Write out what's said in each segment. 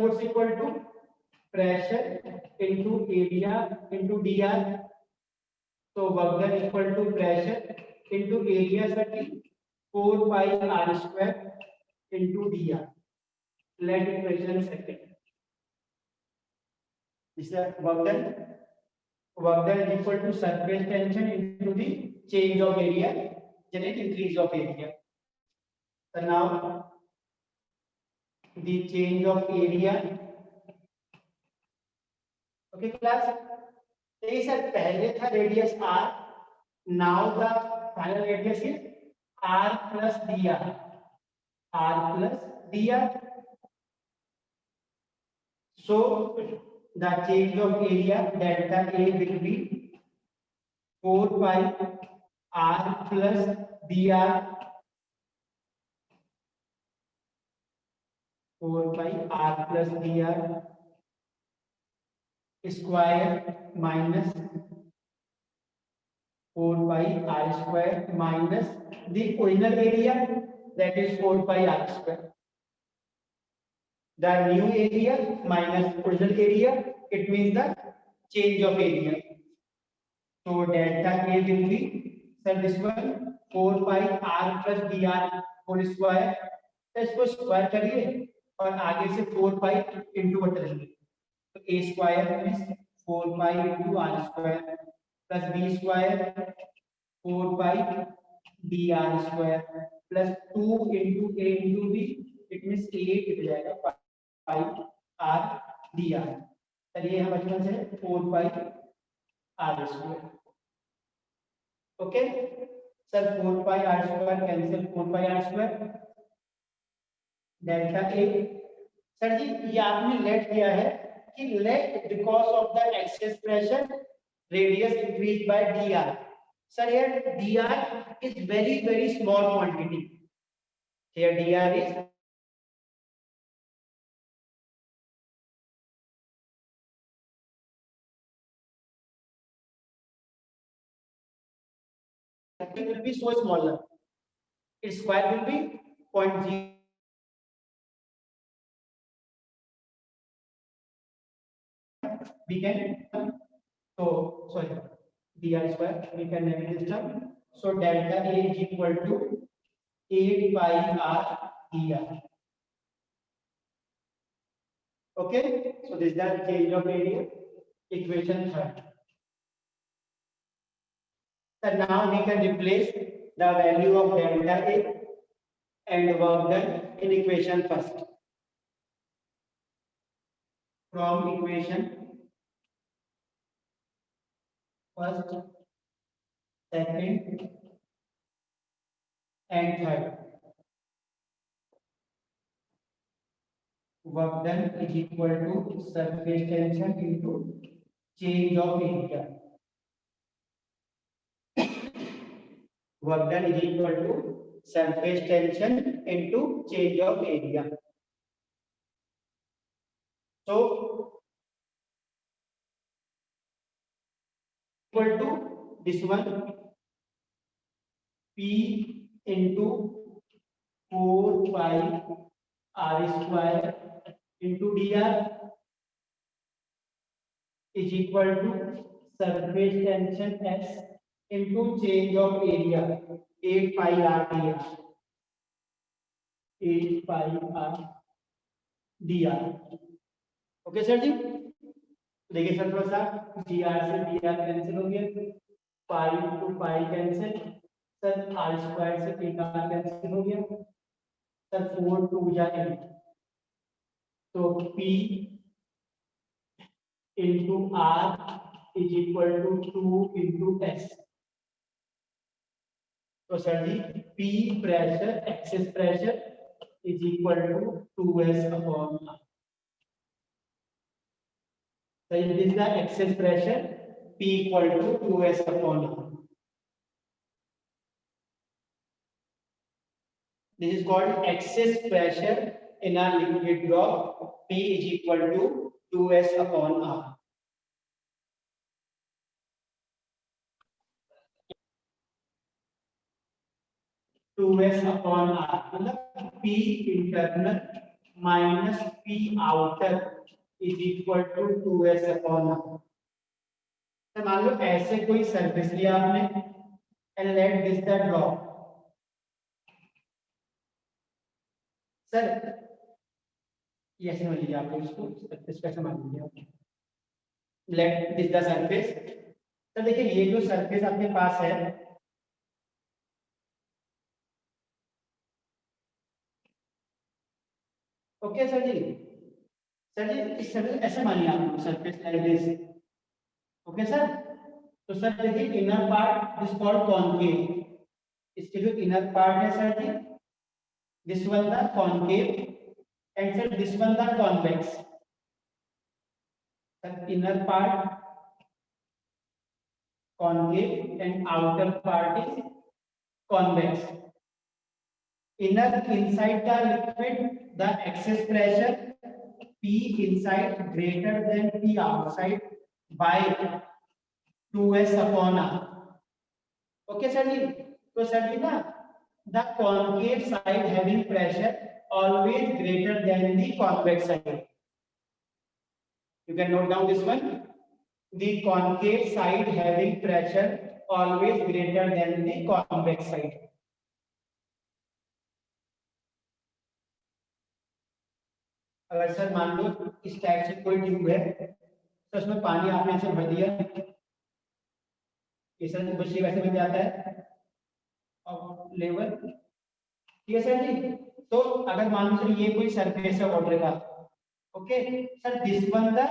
force equal to pressure into area into dr. So work done equal to pressure into area साठी 4 pi r square into dr. Let equation second. This is work done. Work done is equal to surface tension into the change of area, generate increase of area. So now the change of area. Okay class. देखिए sir पहले था radius r, now the final radius is r plus dr. r plus dr. So the change of area delta A will be 4 pi r plus dr. 4 pi r plus dr square minus 4 pi r square minus the original area, that is 4 pi r square. The new area minus original area, it means the change of area. So delta A will be, sir, this one 4 pi r plus dr whole square. तो इसको square करिए और आगे से 4 pi into करेंगे, तो a square is 4 pi into r square plus b square 4 pi dr square plus 2 into a into b, it means 8 हो जाएगा pi r dr. चलिए हम बचपन से 4 pi r square. Okay sir 4 pi r square cancel, 4 pi r square delta A. Sir ji ये आपने late किया है कि late because of the excess pressure radius increase by dr. Sir here dr is very small quantity. Here dr is it will be so smaller. Its square will be 0.0. We can sorry dr square we can name this term. So delta A is equal to 8 pi r dr. Okay, so this is the change of area, equation 3rd. So now we can replace the value of delta A and work done in equation 1st. From equation 1st, 2nd and 3rd. Work done is equal to surface tension into change of area. Work done is equal to surface tension into change of area. So equal to this one P into 4 pi r square into dr is equal to surface tension S into change of area 8 pi r dr. 8 pi r dr. Okay sir ji, देखिए sir थोड़ा सा dr से dr cancel हो गया, pi to pi cancel, sir r square से एक r cancel हो गया, सर 4 2 जा 8, तो p into r is equal to 2 into s. तो sir ji p pressure excess pressure is equal to 2s upon r. So this is the excess pressure P equal to 2s upon r. This is called excess pressure in a liquid drop. P is equal to 2s upon r. P internal minus P outer is equal to 2s upon r। तो मान लो ऐसे कोई surface लिया आपने and let this the drop. Sir ये ऐसे मान लीजिए आप लोग इसको सरफेस कैसे मान लीजिए आप, लेट दिस द सरफेस। तो देखिए ये जो सरफेस आपके पास है, okay sir ji, sir ji इस सरफेस ऐसे मानिए आप surface like this, okay sir. तो सर देखिए inner part this called concave, इसके जो इनर पार्ट है sir ji, this one the concave and sir this one the convex. Sir inner part concave and outer part is convex. Inner inside the liquid, the excess pressure P inside greater than P outside by 2s upon r. Okay sir ji, तो sir ji ना the concave side having pressure always greater than the convex side. You can note down this one. The concave side having pressure always greater than the convex side. अगर sir मान लो इस type से कोई tube है तो उसमें पानी आपने ऐसे भर दिया, ये सर ऊपर से वैसे बन जाता है और लेवल, ठीक है सर जी। तो अगर मान लो सर ये कोई सरफेस है वाटर का, okay sir, this one the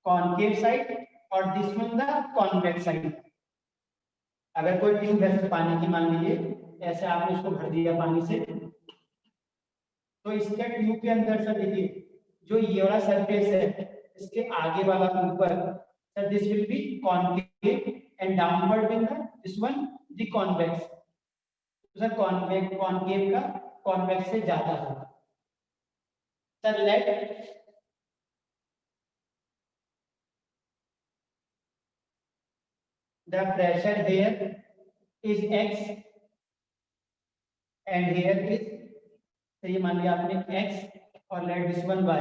concave side और this one the convex side. अगर कोई ट्यूब है सर पानी की, मान लीजिए ऐसे आपने उसको भर दिया पानी से, तो इसके ट्यूब के अंदर सर देखिए जो ये वाला सरफेस है इसके आगे वाला ऊपर, sir this will be concave and downward in the this one the convex. तो सर कॉनकेव का कॉन्वेक्स से ज्यादा होगा। Sir let the pressure here is x and here is, तो ये मान लिया आपने x और लेट दिस वन y।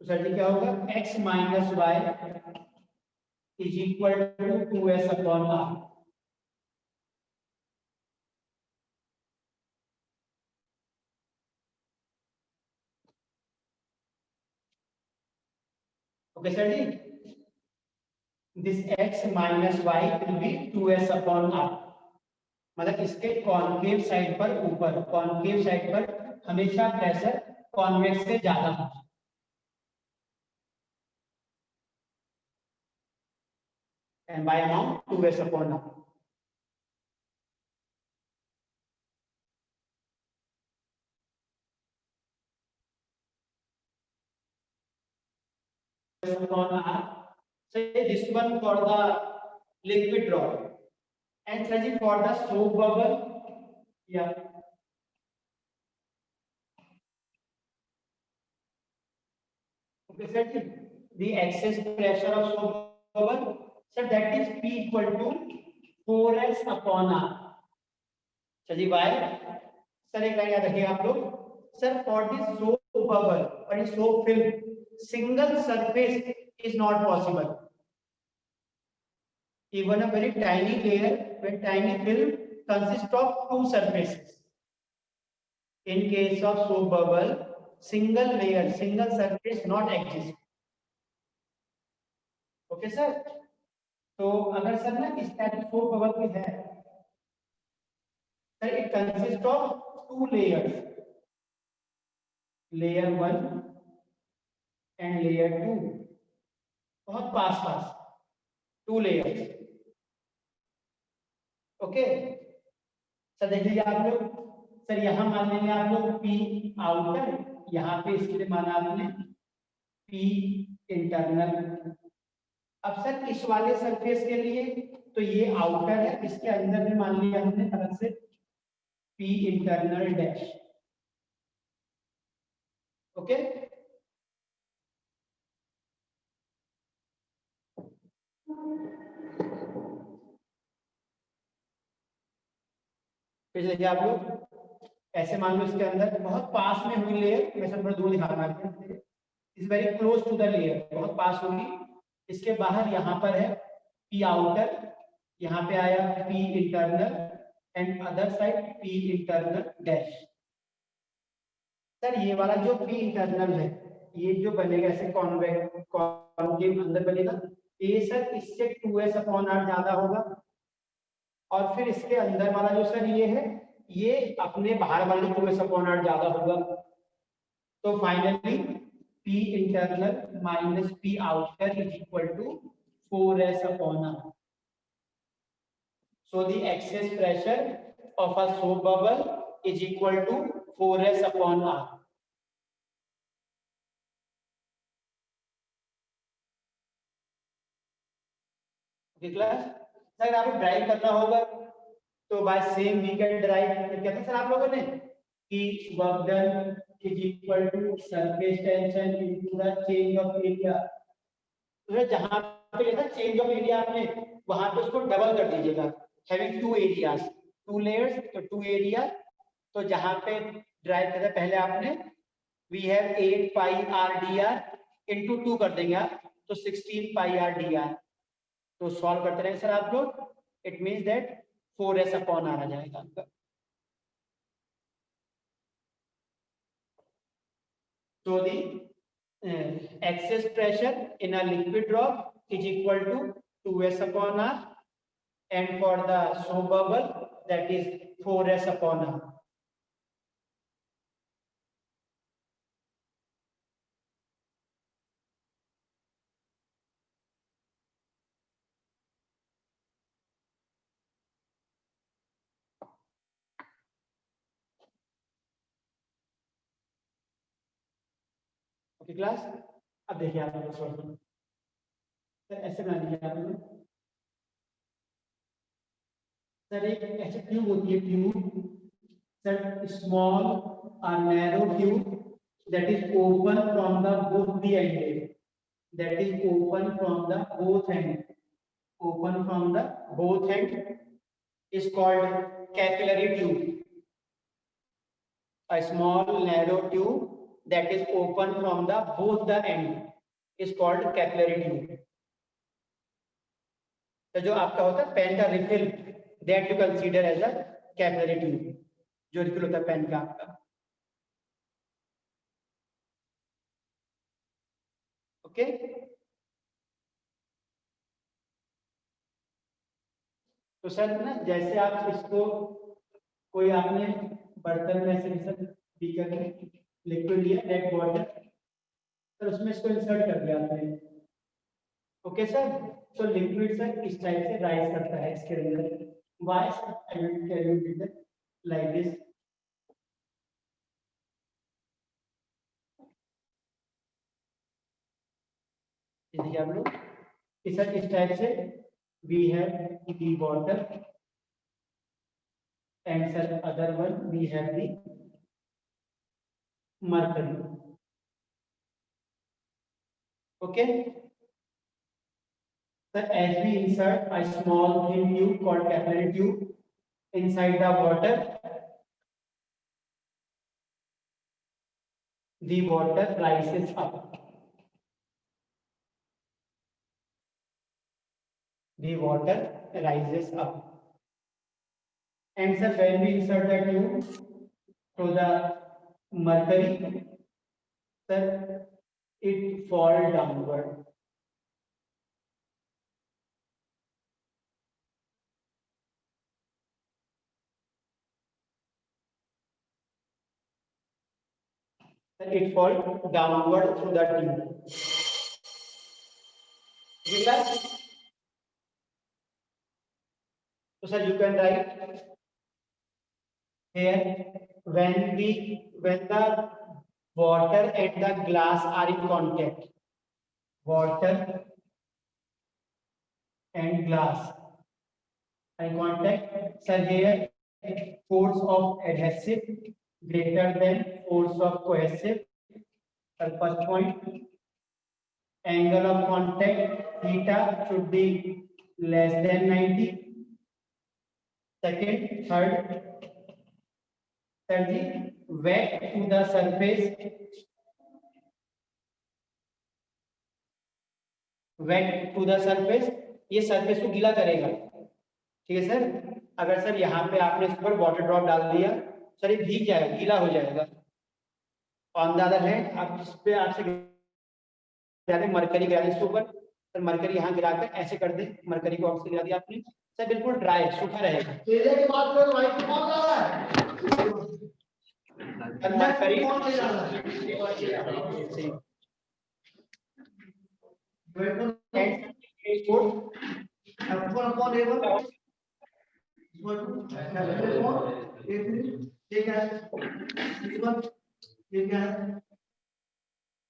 तो सर जी क्या होगा, x minus y is equal to 2s upon r। Okay sir ji, this x minus y will be 2s upon r। मतलब इसके कॉनकेव साइड पर ऊपर, कॉनकेव साइड पर हमेशा प्रेशर कॉन्वेक्स से ज्यादा होगा। And by amount 2s upon r. Upon r. Say this one for the liquid drop, and say for the soap bubble, yeah. Okay, sir. The excess pressure of soap bubble, so that is P equal to 4s upon r. चलिए why? Sir एक line याद रखिए आप लोग, sir for this soap bubble और soap film single surface is not possible. Even a very tiny layer, when tiny film consists of two surfaces. In case of soap bubble, single layer, single surface not exist. Okay sir? तो अगर sir ना इस type की soap bubble की है, sir it consists of two layers, layer 1 and layer 2, बहुत पास पास, two layers. Okay sir देख लीजिए आप लोग, सर यहाँ मान लेंगे आप लोग P आउटर, यहाँ पे इसके लिए माना आपने P इंटरनल। अब सर इस वाले सरफेस के लिए तो ये आउटर है, इसके अंदर भी मान लिया हमने अलग से P इंटरनल डैश। ओके फिर देखिए आप लोग, ऐसे मान लो इसके अंदर बहुत पास में हुई लेयर, मैं सब थोड़ा दूर दिखा रहा हूँ, is very close to the layer, बहुत पास होगी। इसके बाहर यहाँ पर है पी आउटर, यहाँ पे आया P internal and other side P internal dash. Sir ये वाला जो पी इंटरनल है, ये जो बनेगा ऐसे कॉन्वेव अंदर बनेगा, ये सर इससे 2s/r ज्यादा होगा। और फिर इसके अंदर वाला जो सर ये है, ये अपने बाहर वाले 2s/r ज्यादा होगा। तो finally P internal minus P outer is equal to 4s/r. So the excess pressure of a soap bubble is equal to 4s/r. Okay class? Sir आपको ड्राइव करना होगा तो by same we can derive, कहते हैं sir आप लोगों ने कि work done is equal to surface tension into the change of area। तो जहां पे लिखा चेंज ऑफ एरिया आपने, वहां पे उसको डबल कर दीजिएगा, having two areas, two layers, तो टू एरिया। तो जहां पे ड्राइव करते पहले आपने we have 8 pi r d r into 2 कर देंगे आप, तो 16 पाई आर डी आर। तो सॉल्व करते रहेंगे सर आप लोग, इट मींस दैट 4s/r आ जाएगा आपका। So the excess pressure in a liquid drop is equal to 2s/r, and for the soap bubble that is 4s/r. Okay class, अब देखिए आप लोग सॉल्व सर ऐसे बना लीजिए आप लोग। सर एक ऐसे ट्यूब होती है, ट्यूब सर स्मॉल और narrow tube that is open from the both the end, that is open from the both end, open from the both end is called capillary tube. A small narrow tube that is open from the both the end is called capillary tube. तो जो आपका होता है pen का refill, that you consider as a capillary tube, जो refill होता है pen का आपका। ओके तो सर ना जैसे आप इसको कोई आपने बर्तन में से सर बीकर में लिक्विड लिया, रेड वाटर, सर उसमें इसको इंसर्ट कर दिया आपने। ओके सर, तो लिक्विड सर इस टाइप से राइज करता है इसके अंदर। Why I will tell you like this. देखिए आप लोग सर इस टाइप से we have the water and sir other one we have the mercury. Okay, so as we insert a small thin tube called capillary tube inside the water, the water rises up. The water rises up. And sir, when we insert the tube to the mercury, sir, it falls downward. It falls downward through the tube. So sir, you can write here when the water and the glass are in contact, water and glass are in contact, sir, here force of adhesive greater than force of cohesive. First point, angle of contact theta should be less than 90. Second, third, sir ji wet to the surface, wet to the surface, ये surface को गीला करेगा, ठीक है sir. अगर sir यहाँ पे आपने इस पर वाटर ड्रॉप डाल दिया, सर ये भीग जाएगा, गीला हो जाएगा। ऑन द अदर हैंड आप जिस पे आपसे मरकरी गिरा इसके ऊपर, सर मरकरी यहाँ गिराकर ऐसे कर दे, मरकरी को ऑक्सीजन गिरा दिया आपने, सर बिल्कुल ड्राई सूखा रहेगा। मरकरी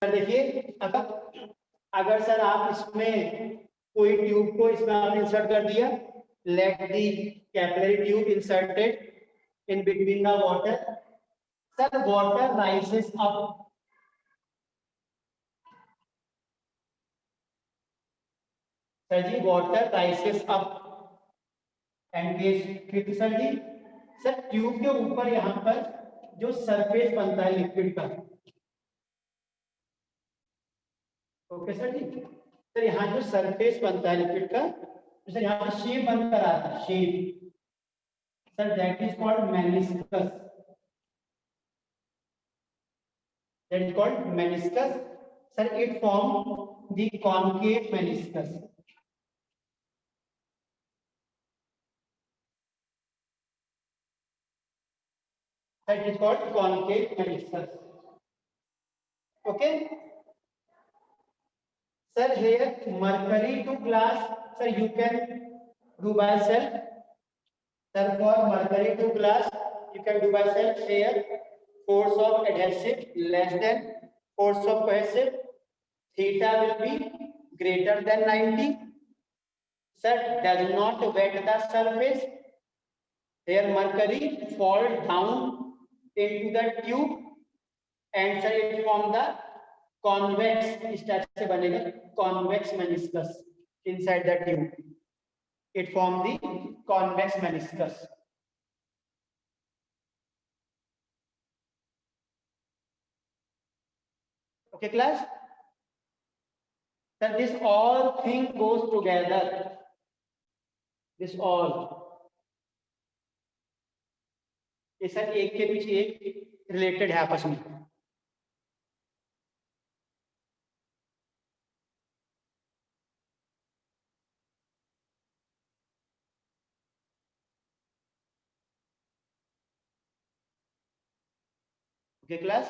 देखिए अगर सर आप इसमें कोई ट्यूब को इसमें आपने इंसर्ट कर दिया, let the capillary tube inserted in between the water, sir water rises up, sir ji water rises up and case sir ji, sir tube के ऊपर यहाँ पर जो सरफेस बनता है लिक्विड का, ओके सर जी, सर यहाँ जो सरफेस बनता है लिक्विड का, तो सर यहाँ पर शेप बनकर आता है, shape, sir that is called meniscus, that is called meniscus, sir it form the concave meniscus, that is called concave meniscus. Okay, sir here mercury to glass, sir you can do by self, sir for mercury to glass you can do by self. Here force of adhesive less than force of cohesive, theta will be greater than 90, sir does not wet the surface, here mercury fall down into the tube and sir it form the convex, इस type से बनेगा convex meniscus inside the tube, it form the convex meniscus. Okay class, sir this all thing goes together, this all, ये sir एक के पीछे एक related है आपस में। Okay class,